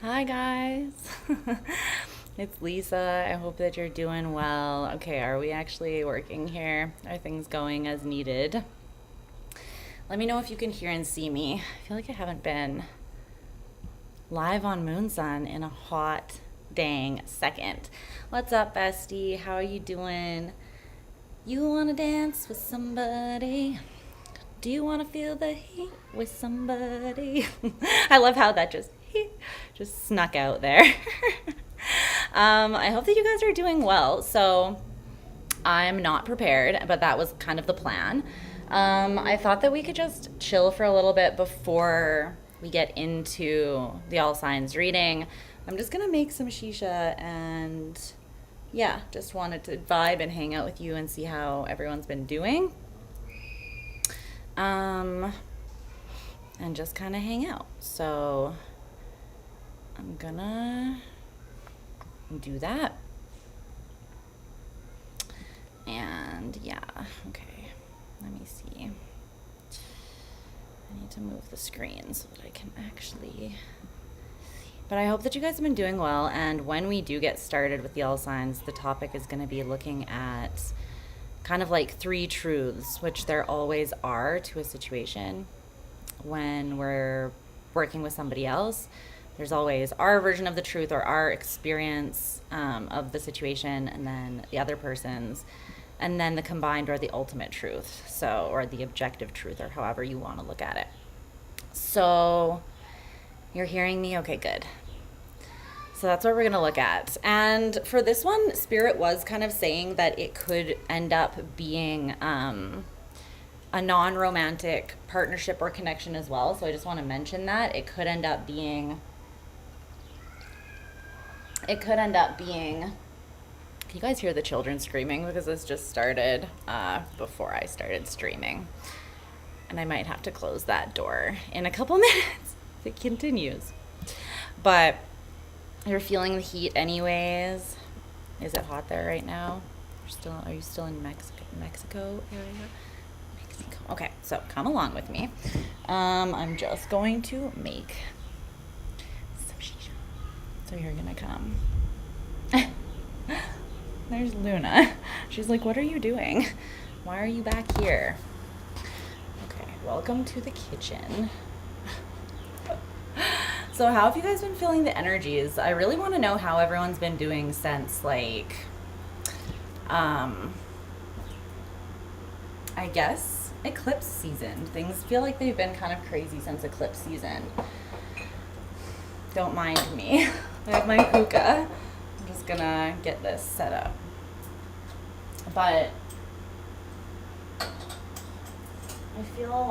Hi guys, it's Lisa. I hope that you're doing well. Okay, are we actually working here? Are things going as needed? Let me know if you can hear and see me. I feel like I haven't been live on Moonsun in a hot dang second. What's up, bestie? How are you doing? You wanna dance with somebody? Do you want to feel the heat with somebody? I love how that just snuck out there. I hope that you guys are doing well. So I'm not prepared, but that was kind of the plan. I thought that we could just chill for a little bit before we get into the all signs reading. I'm just gonna make some shisha and yeah, just wanted to vibe and hang out with you and see how everyone's been doing. And just kind of hang out. So I'm gonna do that. And yeah, okay. Let me see. I need to move the screen so that I can actually. But I hope that you guys have been doing well. And when we do get started with the all signs, the topic is going to be looking at kind of like three truths, which there always are to a situation when we're working with somebody else. There's always our version of the truth or our experience of the situation, and then the other person's, and then the combined or the ultimate truth, so, or the objective truth, or however you want to look at it. So you're hearing me? Okay, good. So that's what we're going to look at. And for this one, Spirit was kind of saying that it could end up being a non-romantic partnership or connection as well. So I just want to mention that. It could end up being... Can you guys hear the children screaming? Because this just started before I started streaming. And I might have to close that door in a couple minutes if it continues. But... you're feeling the heat anyways. Is it hot there right now? Are you still in Mexico area? Mexico. Okay, so come along with me. I'm just going to make some shisha. So you're gonna come. There's Luna. She's like, what are you doing? Why are you back here? Okay, welcome to the kitchen. So how have you guys been feeling the energies? I really want to know how everyone's been doing since, like, I guess, eclipse season. Things feel like they've been kind of crazy since eclipse season. Don't mind me. I have my hookah. I'm just gonna get this set up. But I feel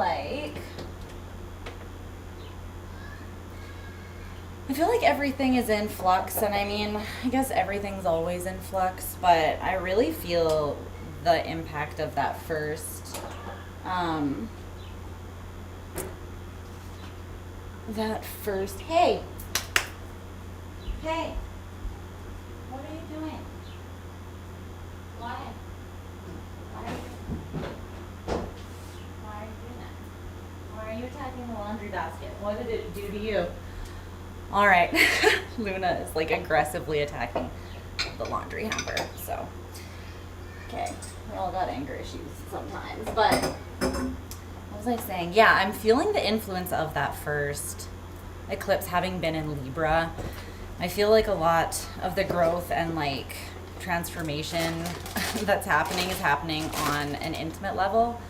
like everything is in flux, and I mean, I guess everything's always in flux, but I really feel the impact of that first, hey, what are you doing? Why are you doing that? Why are you attacking the laundry basket? What did it do to you? All right, Luna is like aggressively attacking the laundry hamper, so. Okay, we all got anger issues sometimes, but what was I saying? Yeah, I'm feeling the influence of that first eclipse having been in Libra. I feel like a lot of the growth and like transformation that's happening is happening on an intimate level,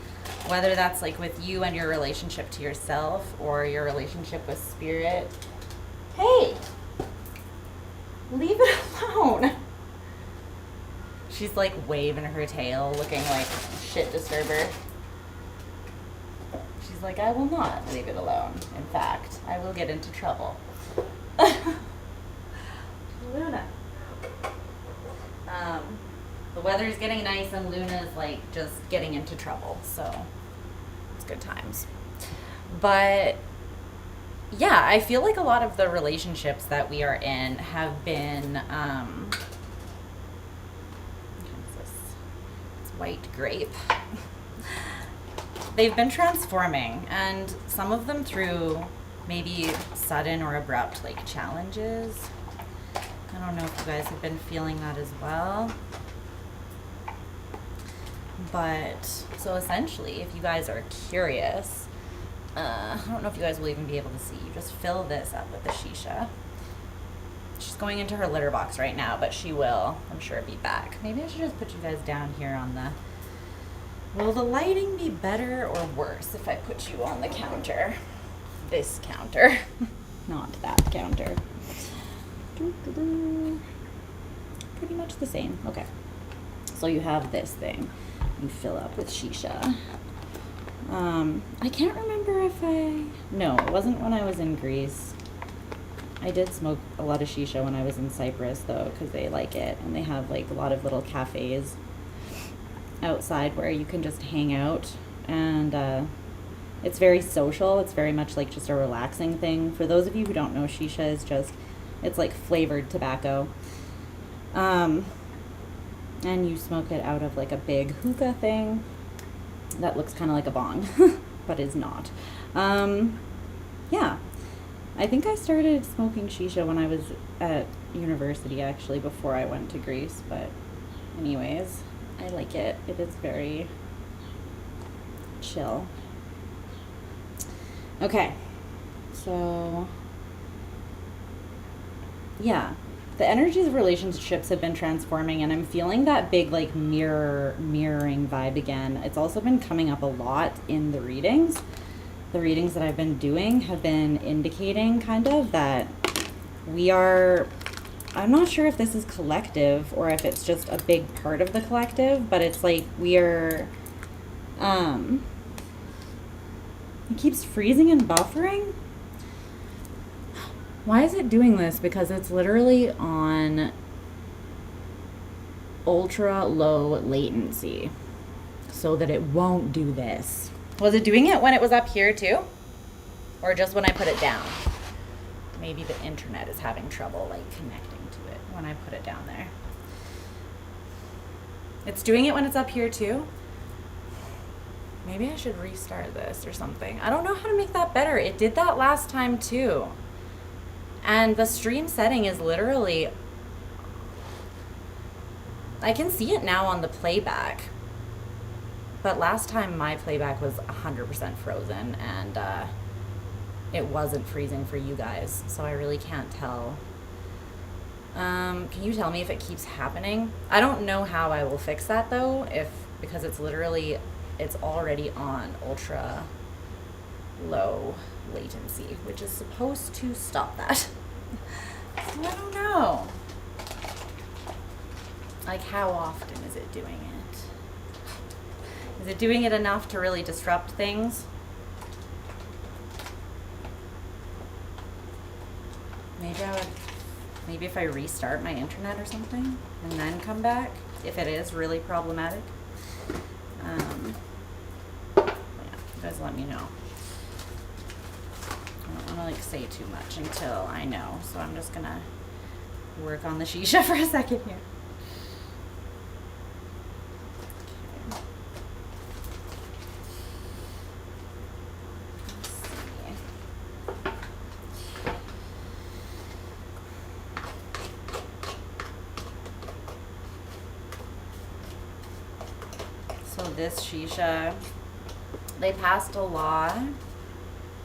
whether that's like with you and your relationship to yourself or your relationship with spirit. Hey, leave it alone. She's like waving her tail, looking like shit disturber. She's like, I will not leave it alone. In fact, I will get into trouble. Luna. The weather's getting nice and Luna's like just getting into trouble, so it's good times. But yeah, I feel like a lot of the relationships that we are in have been, it's white grape. They've been transforming, and some of them through maybe sudden or abrupt like challenges. I don't know if you guys have been feeling that as well. But so essentially, if you guys are curious, I don't know if you guys will even be able to see. You just fill this up with the shisha. She's going into her litter box right now, but she will, I'm sure, be back. Maybe I should just put you guys down here on the... Will the lighting be better or worse if I put you on the counter? This counter, not that counter. Pretty much the same. Okay. So you have this thing. You fill up with shisha. I can't remember if no, it wasn't when I was in Greece. I did smoke a lot of shisha when I was in Cyprus though, because they like it, and they have like a lot of little cafes outside where you can just hang out, and it's very social. It's very much like just a relaxing thing. For those of you who don't know, shisha is just, it's like flavored tobacco. And you smoke it out of like a big hookah thing that looks kind of like a bong, but is not. Yeah. I think I started smoking shisha when I was at university, actually, before I went to Greece. But anyways, I like it. It is very chill. Okay. So, yeah. The energies of relationships have been transforming, and I'm feeling that big, like, mirroring vibe again. It's also been coming up a lot in the readings. The readings that I've been doing have been indicating kind of that we are, I'm not sure if this is collective or if it's just a big part of the collective, but it's like we are, it keeps freezing and buffering. Why is it doing this? Because it's literally on ultra low latency so that it won't do this. Was it doing it when it was up here too? Or just when I put it down? Maybe the internet is having trouble like connecting to it when I put it down there. It's doing it when it's up here too? Maybe I should restart this or something. I don't know how to make that better. It did that last time too. And the stream setting is literally, I can see it now on the playback. But last time my playback was 100% frozen, and it wasn't freezing for you guys, so I really can't tell. Can you tell me if it keeps happening? I don't know how I will fix that though, because it's literally, it's already on ultra low latency, which is supposed to stop that. So I don't know. Like, how often is it doing it? Is it doing it enough to really disrupt things? Maybe if I restart my internet or something and then come back, if it is really problematic. Yeah, you guys let me know. I don't want to like say too much until I know, so I'm just gonna work on the shisha for a second here. So this shisha, they passed a law.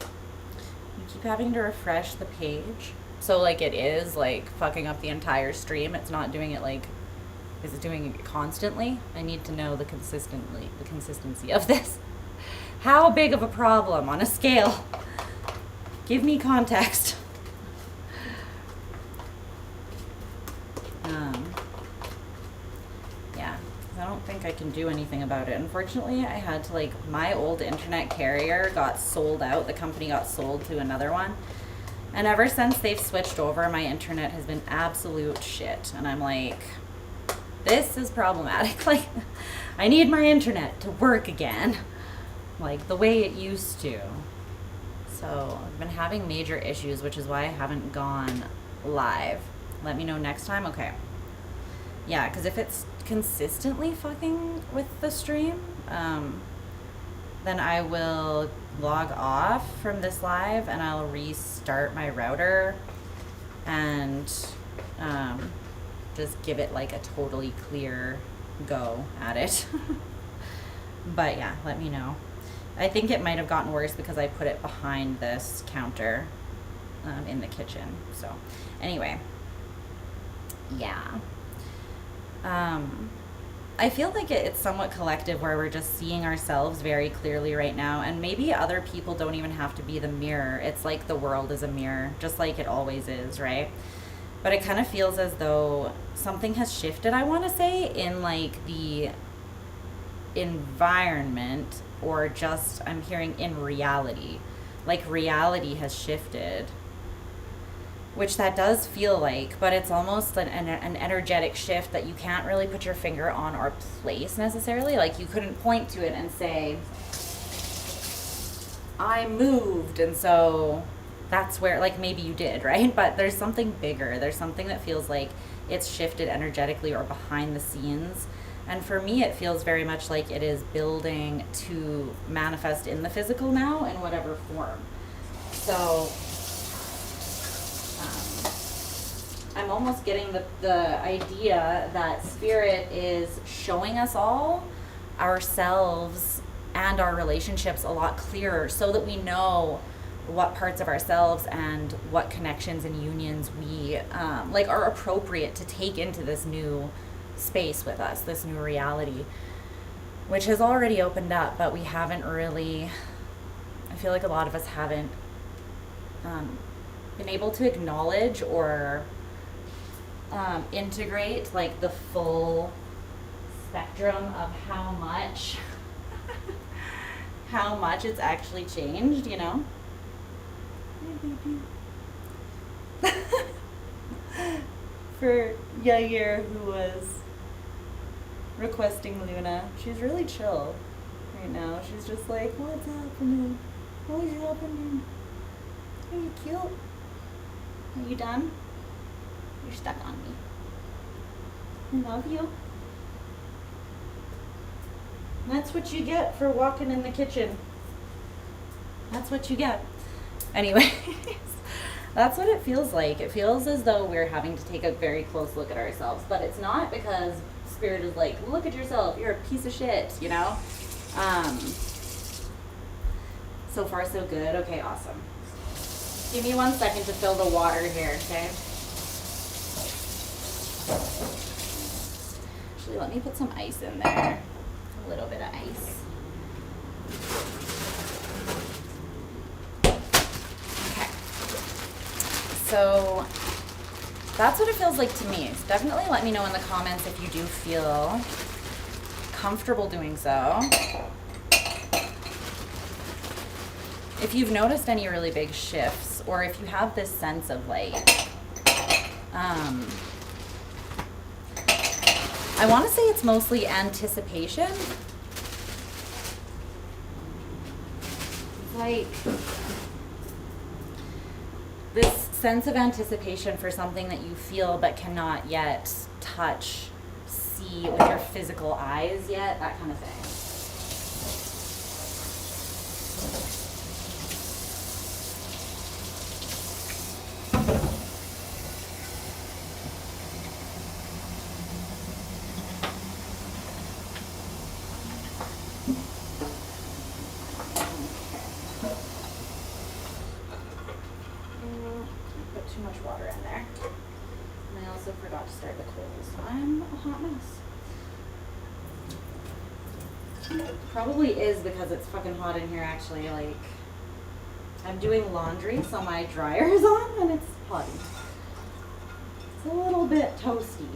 You keep having to refresh the page. So like it is like fucking up the entire stream. It's not doing it like, is it doing it constantly? I need to know the consistency of this. How big of a problem on a scale? Give me context. Yeah, I don't think I can do anything about it. Unfortunately, I had to like, my old internet carrier got sold out. The company got sold to another one. And ever since they've switched over, my internet has been absolute shit. And I'm like, this is problematic. Like, I need my internet to work again, like the way it used to. So I've been having major issues, which is why I haven't gone live. Let me know next time. Okay. Yeah, because if it's consistently fucking with the stream, then I will log off from this live and I'll restart my router and just give it like a totally clear go at it. But yeah, let me know. I think it might have gotten worse because I put it behind this counter in the kitchen. So anyway, yeah. I feel like it's somewhat collective where we're just seeing ourselves very clearly right now, and maybe other people don't even have to be the mirror. It's like the world is a mirror, just like it always is, right? But it kind of feels as though something has shifted, I want to say, in like the environment, or just I'm hearing in reality. Like reality has shifted, which that does feel like, but it's almost an energetic shift that you can't really put your finger on or place necessarily. Like you couldn't point to it and say, I moved, and so that's where, like maybe you did, right? But there's something bigger. There's something that feels like it's shifted energetically or behind the scenes. And for me, it feels very much like it is building to manifest in the physical now in whatever form. So I'm almost getting the idea that Spirit is showing us all ourselves and our relationships a lot clearer so that we know what parts of ourselves and what connections and unions we like are appropriate to take into this new space with us, this new reality, which has already opened up, but we haven't really, I feel like a lot of us haven't been able to acknowledge or integrate like the full spectrum of how much it's actually changed, you know? For Yair, who was requesting Luna, she's really chill right now. She's just like, what's happening? What is happening? Are you cute? Are you done? You're stuck on me. I love you. That's what you get for walking in the kitchen. That's what you get. Anyways, that's what it feels like. It feels as though we're having to take a very close look at ourselves, but it's not because Spirit is like, look at yourself, you're a piece of shit, you know? So far so good. Okay, awesome. Give me 1 second to fill the water here, okay? Actually, let me put some ice in there. A little bit of ice. Okay. So that's what it feels like to me. So definitely let me know in the comments if you do feel comfortable doing so. If you've noticed any really big shifts, or if you have this sense of like, I want to say it's mostly anticipation. Like this sense of anticipation for something that you feel but cannot yet touch, see with your physical eyes yet, that kind of thing. Too much water in there. And I also forgot to start the coals, so I'm a hot mess. Probably is because it's fucking hot in here actually. Like, I'm doing laundry, so my dryer's on and it's hot. It's a little bit toasty.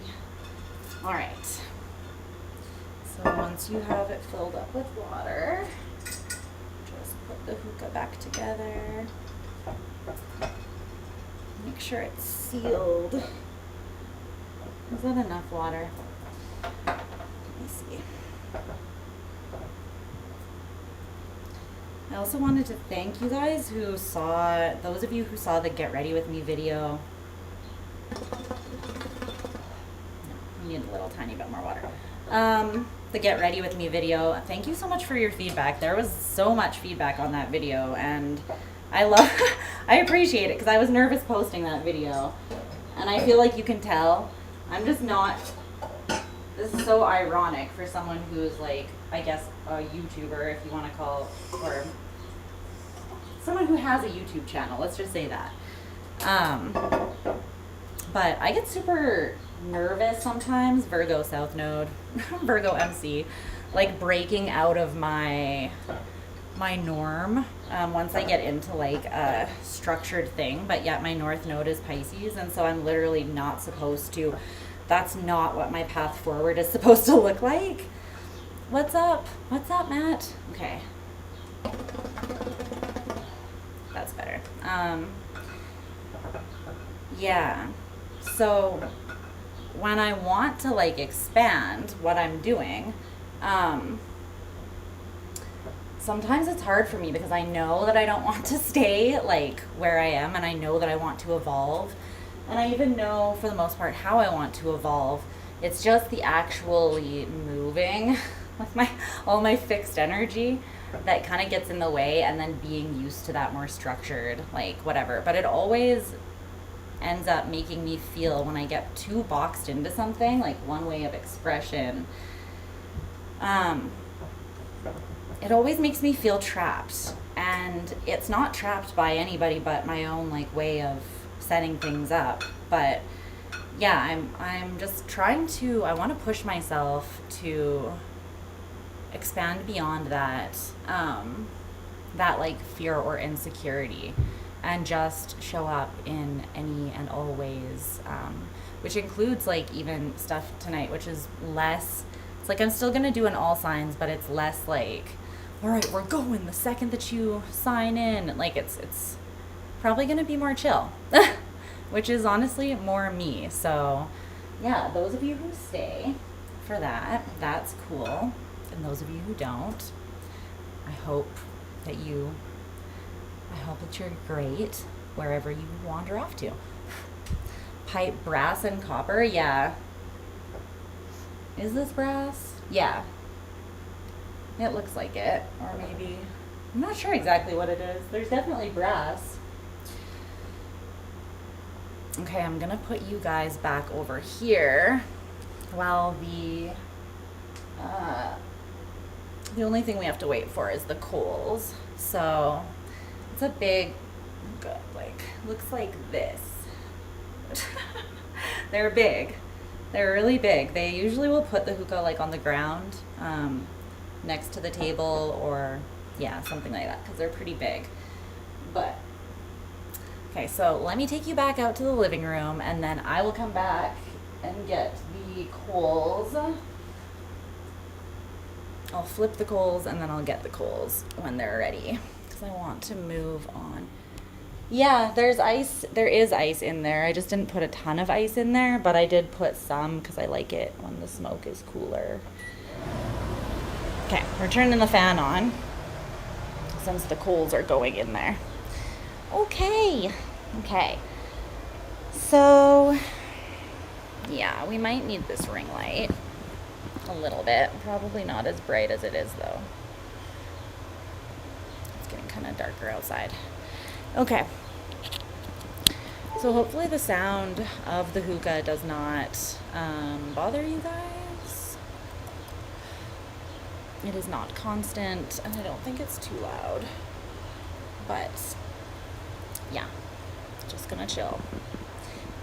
Alright. So once you have it filled up with water, just put the hookah back together. Make sure it's sealed. Is that enough water? Let me see. I also wanted to thank you guys who saw, those of you who saw the Get Ready With Me video. No, you need a little tiny bit more water. the get ready with me video. Thank you so much for your feedback. There was so much feedback on that video, and I love, I appreciate it, because I was nervous posting that video. And I feel like you can tell, I'm just not, this is so ironic for someone who's like, I guess, a YouTuber, if you want to call, or someone who has a YouTube channel, let's just say that. But I get super nervous sometimes, Virgo South Node, Virgo MC, like breaking out of my norm once I get into like a structured thing, but yet my North Node is Pisces, and so I'm literally not supposed to, that's not what my path forward is supposed to look like. What's up? What's up, Matt? Okay. That's better. Yeah. So when I want to like expand what I'm doing, sometimes it's hard for me because I know that I don't want to stay like where I am, and I know that I want to evolve. And I even know for the most part how I want to evolve. It's just the actually moving with all my fixed energy that kind of gets in the way, and then being used to that more structured, like whatever. But it always ends up making me feel, when I get too boxed into something, like one way of expression, it always makes me feel trapped. And it's not trapped by anybody but my own like way of setting things up. But yeah, I'm just trying to, I want to push myself to expand beyond that, that like fear or insecurity, and just show up in any and all ways, which includes like even stuff tonight, which is less, it's like I'm still going to do an all signs, but it's less like, all right, we're going the second that you sign in. Like it's probably going to be more chill, which is honestly more me. So yeah, those of you who stay for that, that's cool. And those of you who don't, I hope that you're great wherever you wander off to. Pipe, brass and copper, yeah. Is this brass? Yeah. It looks like it, or maybe, I'm not sure exactly what it is. There's definitely brass. Okay, I'm gonna put you guys back over here while the only thing we have to wait for is the coals. So it's a big, like, looks like this. They're big. They're really big. They usually will put the hookah like on the ground, next to the table, or yeah, something like that, because they're pretty big. But okay, so let me take you back out to the living room, and then I will come back and get the coals. I'll flip the coals, and then I'll get the coals when they're ready, because I want to move on. Yeah, there's ice. There is ice in there. I just didn't put a ton of ice in there, but I did put some because I like it when the smoke is cooler. Okay, we're turning the fan on since the coals are going in there. Okay. So, yeah, we might need this ring light. A little bit. Probably not as bright as it is, though. It's getting kind of darker outside. Okay. So hopefully the sound of the hookah does not bother you guys. It is not constant, and I don't think it's too loud. But, yeah. Just gonna chill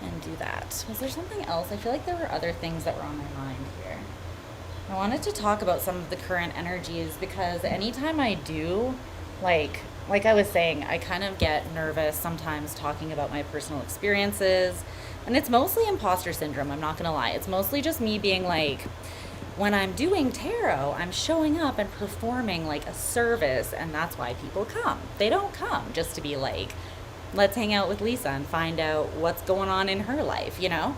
and do that. Was there something else? I feel like there were other things that were on my mind here. I wanted to talk about some of the current energies, because anytime I do, like I was saying, I kind of get nervous sometimes talking about my personal experiences, and it's mostly imposter syndrome, I'm not gonna lie. It's mostly just me being like, when I'm doing tarot, I'm showing up and performing like a service, and that's why people come. They don't come just to be like, let's hang out with Lisa and find out what's going on in her life, you know?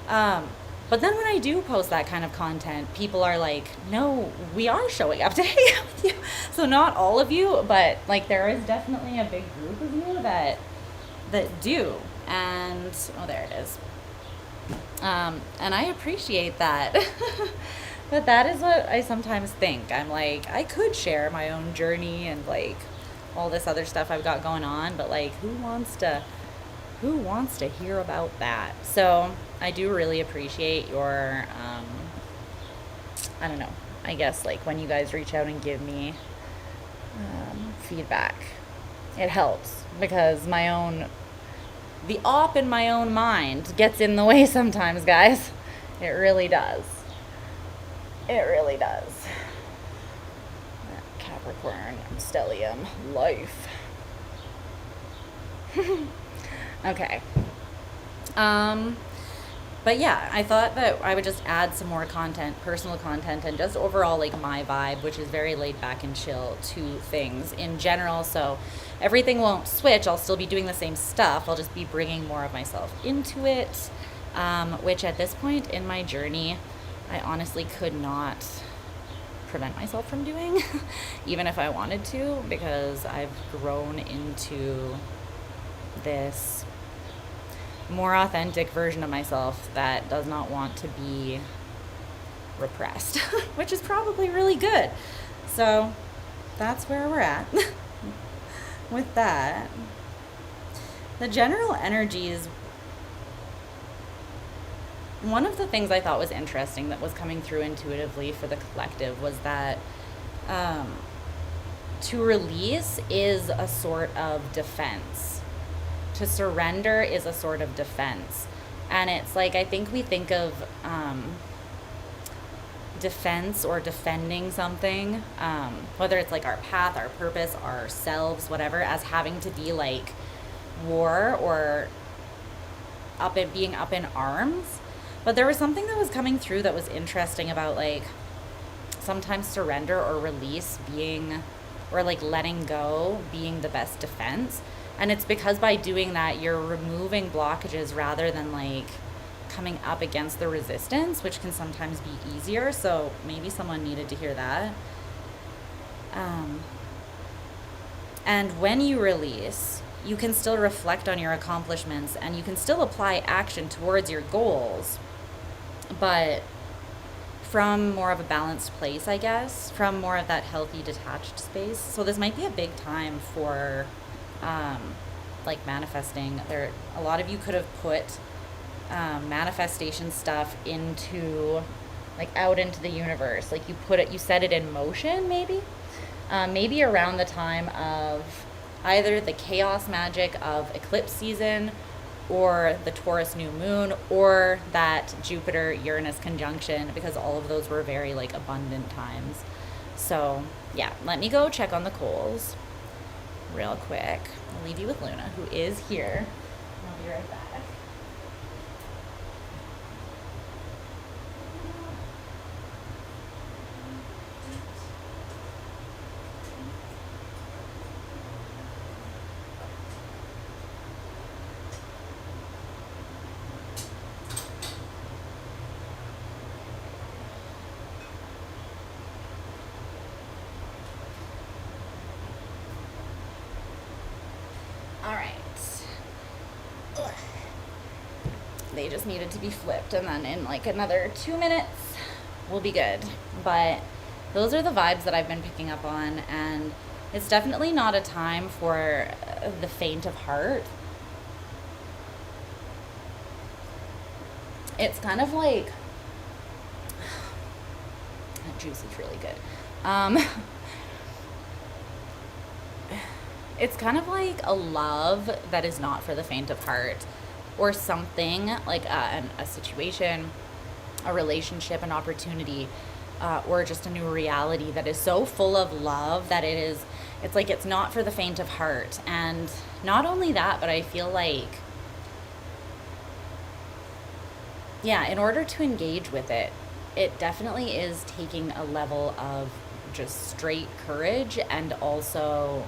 But then when I do post that kind of content, people are like, no, we are showing up to hang out with you. So not all of you, but like there is definitely a big group of you that do. And, oh, there it is. And I appreciate that. But that is what I sometimes think. I'm like, I could share my own journey and like all this other stuff I've got going on, but like who wants to hear about that? So I do really appreciate your I don't know, I guess like when you guys reach out and give me feedback. It helps because the op in my own mind gets in the way sometimes, guys. It really does. It really does. Capricorn, stellium, life. Okay. But yeah, I thought that I would just add some more content, personal content, and just overall like my vibe, which is very laid back and chill, to things in general. So everything won't switch. I'll still be doing the same stuff. I'll just be bringing more of myself into it, which at this point in my journey, I honestly could not prevent myself from doing, even if I wanted to, because I've grown into this more authentic version of myself that does not want to be repressed, which is probably really good. So that's where we're at with that. The general energies, one of the things I thought was interesting that was coming through intuitively for the collective was that to release is a sort of defense. To surrender is a sort of defense. And it's like, I think we think of defense or defending something, whether it's like our path, our purpose, ourselves, whatever, as having to be like war or being up in arms. But there was something that was coming through that was interesting about like sometimes surrender or release being, or like letting go being the best defense. And it's because by doing that, you're removing blockages rather than like coming up against the resistance, which can sometimes be easier. So maybe someone needed to hear that. And when you release, you can still reflect on your accomplishments and you can still apply action towards your goals, but from more of a balanced place, I guess, from more of that healthy, detached space. So this might be a big time for like manifesting. There, a lot of you could have put manifestation stuff into, like, out into the universe. Like you set it in motion, maybe. Maybe around the time of either the chaos magic of eclipse season, or the Taurus new moon, or that Jupiter Uranus conjunction, because all of those were very like abundant times. So yeah, let me go check on the coals real quick. I'll leave you with Luna, who is here. I'll be right back. All right. Ugh. They just needed to be flipped, and then in like another 2 minutes, we'll be good. But those are the vibes that I've been picking up on, and it's definitely not a time for the faint of heart. It's kind of like, that juice is really good. It's kind of like a love that is not for the faint of heart, or something like a situation, a relationship, an opportunity, or just a new reality that is so full of love that it's like it's not for the faint of heart. And not only that, but I feel like, yeah, in order to engage with it, it definitely is taking a level of just straight courage, and also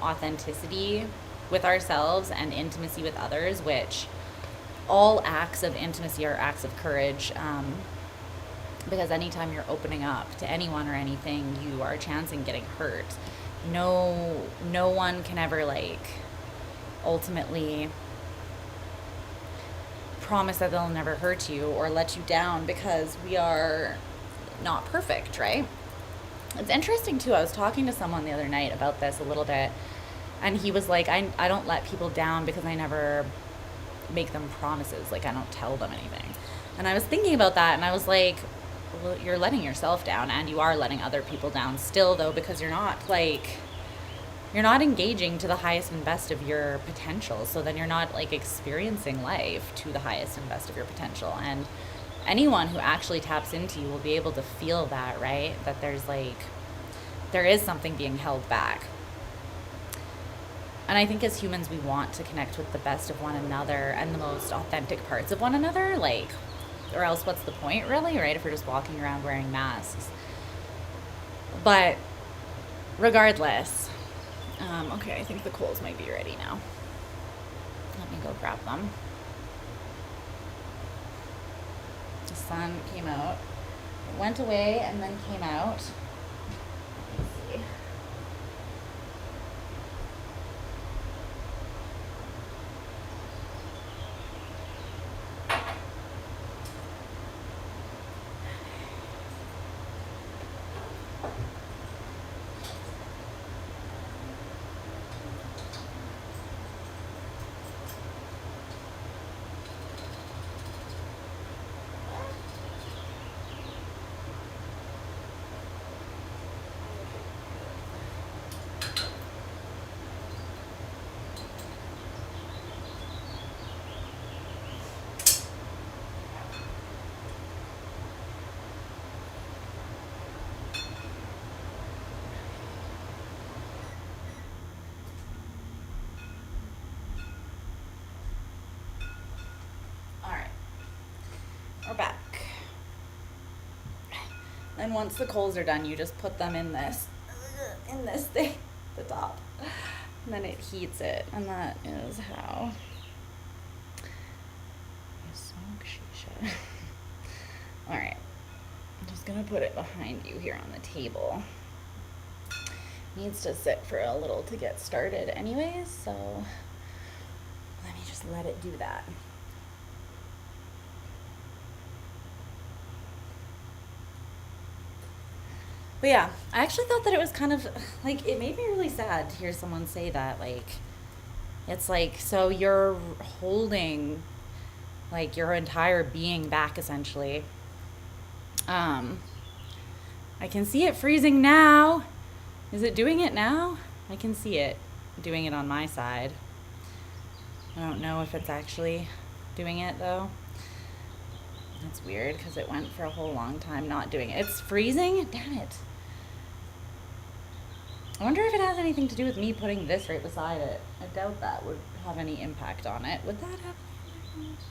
authenticity with ourselves and intimacy with others, which all acts of intimacy are acts of courage, because anytime you're opening up to anyone or anything, you are chancing getting hurt. No one can ever like ultimately promise that they'll never hurt you or let you down, because we are not perfect, right? It's interesting too. I was talking to someone the other night about this a little bit, and he was like, I don't let people down because I never make them promises. Like, I don't tell them anything. And I was thinking about that, and I was like, well, you're letting yourself down, and you are letting other people down still, though, because you're not engaging to the highest and best of your potential. So then you're not like experiencing life to the highest and best of your potential. And anyone who actually taps into you will be able to feel that, right? That there is something being held back. And I think as humans, we want to connect with the best of one another and the most authentic parts of one another, like, or else what's the point, really, right? If we're just walking around wearing masks. But regardless, okay, I think the coals might be ready now. Let me go grab them. The sun came out. It went away and then came out. Let me see. We're back. And once the coals are done, you just put them in this thing, the top, and then it heats it, and that is how you smoke shisha. All right, I'm just gonna put it behind you here on the table. Needs to sit for a little to get started anyways, so let me just let it do that. But yeah, I actually thought that it was kind of, like, it made me really sad to hear someone say that. Like, it's like, so you're holding, like, your entire being back, essentially. I can see it freezing now. Is it doing it now? I can see it doing it on my side. I don't know if it's actually doing it, though. That's weird, because it went for a whole long time not doing it. It's freezing? Damn it. I wonder if it has anything to do with me putting this right beside it. I doubt that would have any impact on it. Would that have any impact?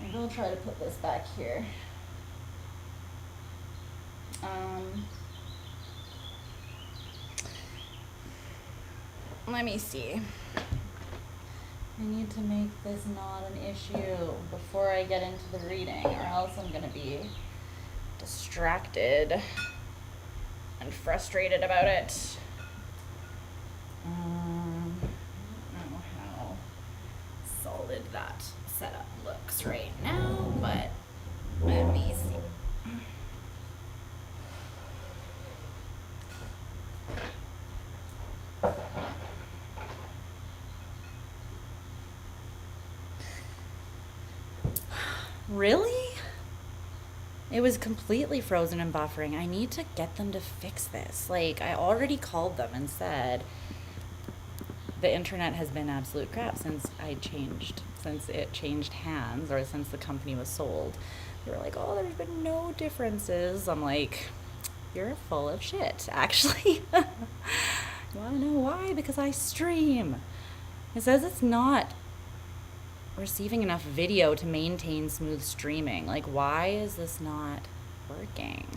Maybe I'll try to put this back here. Let me see. I need to make this not an issue before I get into the reading, or else I'm going to be distracted and frustrated about it. I don't know how solid that setup looks right now, but let me see. Really? It was completely frozen and buffering. I need to get them to fix this. Like, I already called them and said the internet has been absolute crap since it changed hands, or since the company was sold. They were like, oh, there's been no differences. I'm like, you're full of shit, actually. You want to know why? Because I stream. It says it's not receiving enough video to maintain smooth streaming. Like, why is this not working?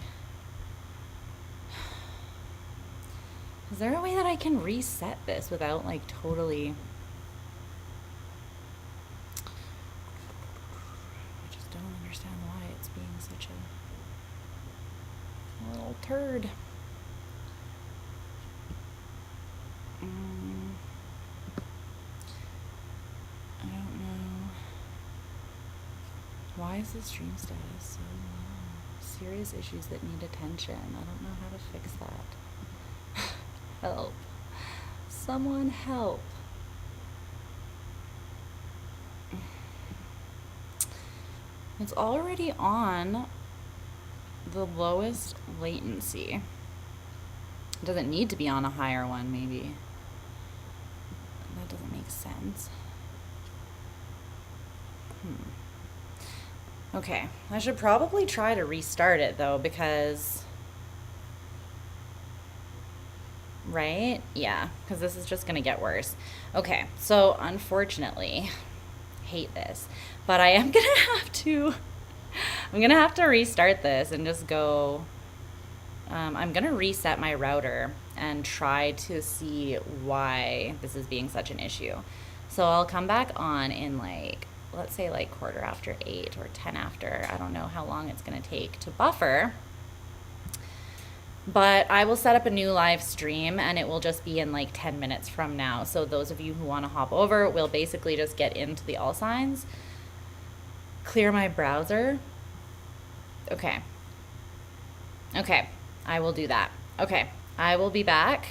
Is there a way that I can reset this without, like, totally... I just don't understand why it's being such a little turd. I don't know. Why is the stream status so low? serious issues that need attention. I don't know how to fix that. Help. Someone help. It's already on the lowest latency. It doesn't need to be on a higher one, maybe. That doesn't make sense. Okay, I should probably try to restart it though, because... Right? Yeah, because this is just gonna get worse. Okay, so unfortunately, hate this, but I am gonna have to... I'm gonna have to restart this and just go... I'm gonna reset my router and try to see why this is being such an issue. So I'll come back on in like, let's say like 8:15 or 10 after. I don't know how long it's gonna take to buffer. But I will set up a new live stream and it will just be in like 10 minutes from now. So those of you who want to hop over will basically just get into the all signs, clear my browser. Okay. Okay, I will do that. Okay, I will be back.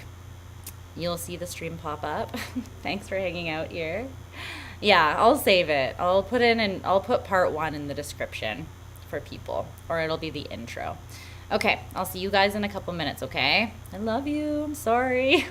You'll see the stream pop up. Thanks for hanging out here. Yeah, I'll save it. I'll put part 1 in the description for people, or it'll be the intro. Okay, I'll see you guys in a couple minutes, okay? I love you. I'm sorry.